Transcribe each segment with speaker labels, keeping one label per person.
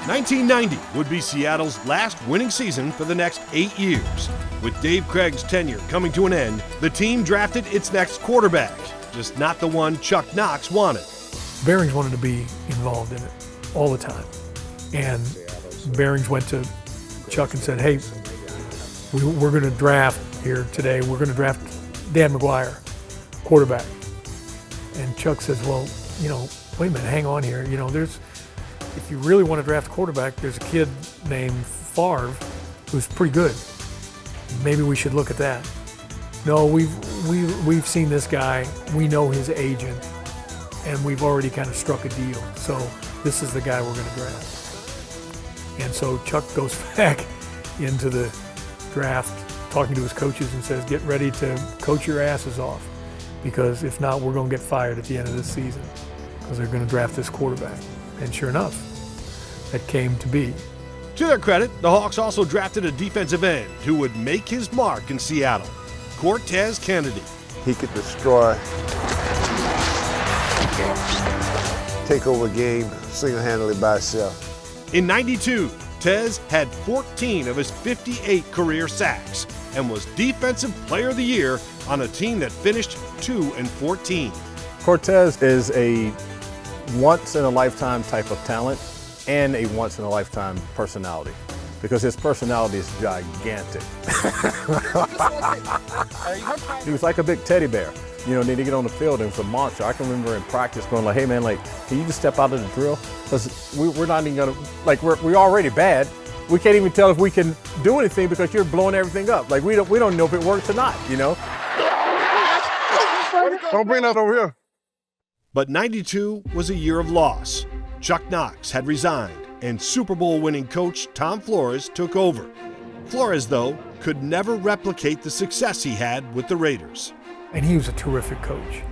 Speaker 1: 1990 would be Seattle's last winning season for the next 8 years. With Dave Craig's tenure coming to an end, the team drafted its next quarterback, just not the one Chuck Knox wanted.
Speaker 2: Behrings wanted to be involved in it all the time. And Behrings went to Chuck and said, hey, we're going to draft here today. We're going to draft Dan McGuire, quarterback. And Chuck says, well, wait a minute, hang on here. If you really want to draft a quarterback, there's a kid named Favre who's pretty good. Maybe we should look at that. No, we've seen this guy. We know his agent, and we've already kind of struck a deal. So this is the guy we're going to draft. And so Chuck goes back into the draft, talking to his coaches, and says, get ready to coach your asses off, because if not, we're going to get fired at the end of this season, because they're going to draft this quarterback. And sure enough, that came to be.
Speaker 1: To their credit, the Hawks also drafted a defensive end who would make his mark in Seattle, Cortez Kennedy.
Speaker 3: He could destroy, take over a game single-handedly by himself.
Speaker 1: In '92, Tez had 14 of his 58 career sacks and was Defensive Player of the Year on a team that finished 2-14.
Speaker 4: Cortez is a once-in-a-lifetime type of talent and a once-in-a-lifetime personality, because his personality is gigantic. He was like a big teddy bear. Then he get on the field and it was a monster. I can remember in practice going like, hey man, can you just step out of the drill? Because we're not even gonna, we're already bad. We can't even tell if we can do anything because you're blowing everything up. We don't know if it works or not,
Speaker 3: Don't bring that over here.
Speaker 1: But '92 was a year of loss. Chuck Knox had resigned, and Super Bowl winning coach Tom Flores took over. Flores, though, could never replicate the success he had with the Raiders.
Speaker 2: And he was a terrific coach,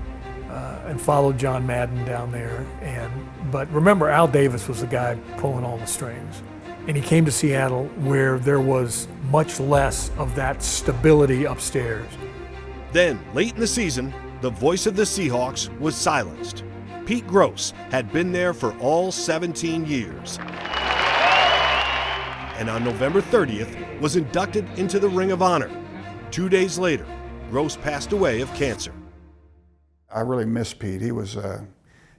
Speaker 2: and followed John Madden down there. But remember, Al Davis was the guy pulling all the strings. And he came to Seattle where there was much less of that stability upstairs.
Speaker 1: Then, late in the season, the voice of the Seahawks was silenced. Pete Gross had been there for all 17 years. And on November 30th, was inducted into the Ring of Honor. 2 days later, Gross passed away of cancer.
Speaker 5: I really miss Pete. He was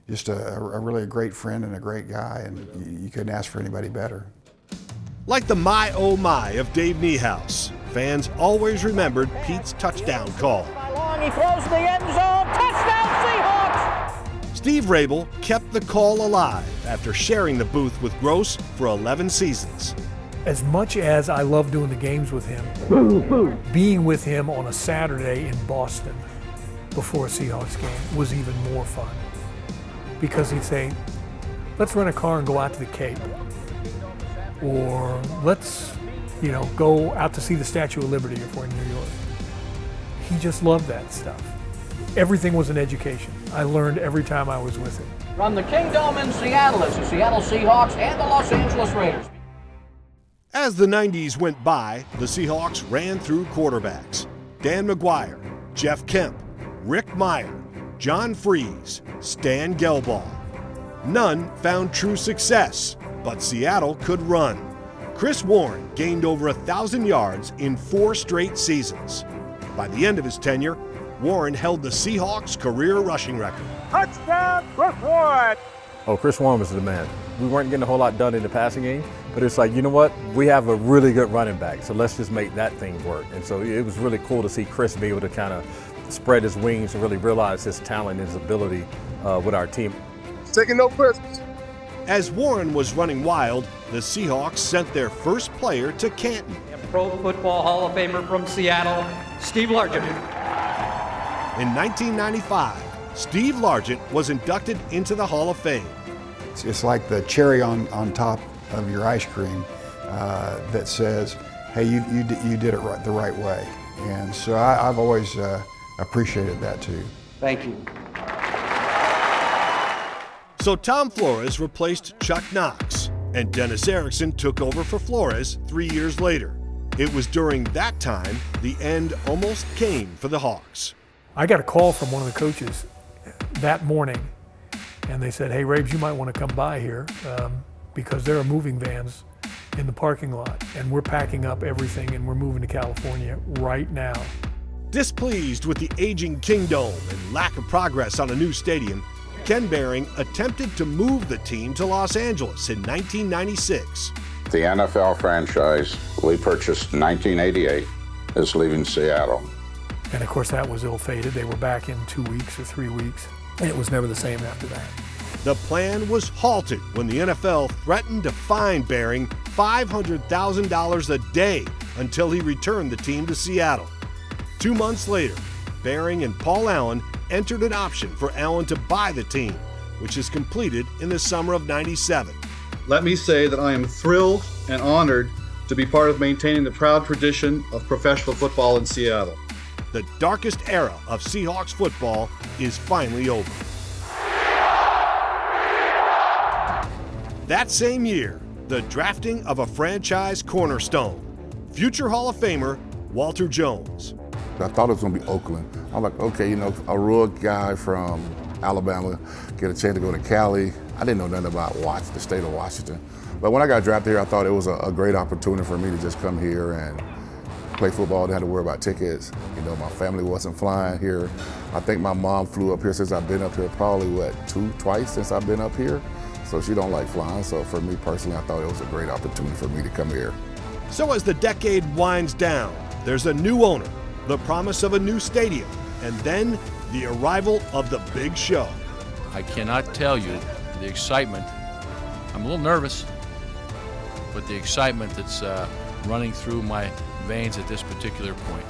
Speaker 5: just a really great friend and a great guy, and you couldn't ask for anybody better.
Speaker 1: Like the my oh my of Dave Niehaus, fans always remembered Pete's touchdown call.
Speaker 6: He throws the end zone. Touchdown, Seahawks!
Speaker 1: Steve Rabel kept the call alive after sharing the booth with Gross for 11 seasons.
Speaker 2: As much as I love doing the games with him, being with him on a Saturday in Boston before a Seahawks game was even more fun. Because he'd say, let's rent a car and go out to the Cape. Or let's, go out to see the Statue of Liberty if we're in New York. He just loved that stuff. Everything was an education. I learned every time I was with him.
Speaker 6: From the Kingdome in Seattle, it's the Seattle Seahawks and the Los Angeles Raiders.
Speaker 1: As the 90s went by, the Seahawks ran through quarterbacks. Dan McGuire, Jeff Kemp, Rick Meyer, John Freese, Stan Gelbaugh. None found true success, but Seattle could run. Chris Warren gained over 1,000 yards in 4 straight seasons. By the end of his tenure, Warren held the Seahawks' career rushing record.
Speaker 6: Touchdown, Chris Warren!
Speaker 4: Oh, Chris Warren was the man. We weren't getting a whole lot done in the passing game, but it's like, you know what? We have a really good running back, so let's just make that thing work. And so it was really cool to see Chris be able to kind of spread his wings and really realize his talent and his ability with our team.
Speaker 3: Taking no prisoners.
Speaker 1: As Warren was running wild, the Seahawks sent their first player to Canton.
Speaker 7: Pro Football Hall of Famer from Seattle, Steve Largent.
Speaker 1: In 1995, Steve Largent was inducted into the Hall of Fame.
Speaker 5: It's like the cherry on top of your ice cream that says, hey, you did it the right way. And so I've always appreciated that too.
Speaker 6: Thank you.
Speaker 1: So Tom Flores replaced Chuck Knox, and Dennis Erickson took over for Flores 3 years later. It was during that time the end almost came for the Hawks.
Speaker 2: I got a call from one of the coaches that morning, and they said, hey, Rabes, you might want to come by here because there are moving vans in the parking lot, and we're packing up everything and we're moving to California right now.
Speaker 1: Displeased with the aging Kingdome and lack of progress on a new stadium, Ken Behring attempted to move the team to Los Angeles in 1996.
Speaker 8: The NFL franchise we purchased in 1988 is leaving Seattle.
Speaker 2: And of course that was ill-fated. They were back in 2 weeks or 3 weeks, and it was never the same after that.
Speaker 1: The plan was halted when the NFL threatened to fine Behring $500,000 a day until he returned the team to Seattle. 2 months later, Behring and Paul Allen entered an option for Allen to buy the team, which is completed in the summer of '97.
Speaker 9: Let me say that I am thrilled and honored to be part of maintaining the proud tradition of professional football in Seattle.
Speaker 1: The darkest era of Seahawks football is finally over. That same year, the drafting of a franchise cornerstone, future Hall of Famer Walter Jones.
Speaker 10: I thought it was going to be Oakland. I'm like, okay, you know, a rural guy from Alabama, get a chance to go to Cali. I didn't know nothing about the state of Washington. But when I got drafted here, I thought it was a great opportunity for me to just come here and play football. Didn't have to worry about tickets. You know, my family wasn't flying here. I think my mom flew up here since I've been up here probably, twice since I've been up here. So she don't like flying. So for me personally, I thought it was a great opportunity for me to come here.
Speaker 1: So as the decade winds down, there's a new owner, the promise of a new stadium, and then the arrival of the big show.
Speaker 11: I cannot tell you the excitement. I'm a little nervous, but the excitement that's running through my veins at this particular point.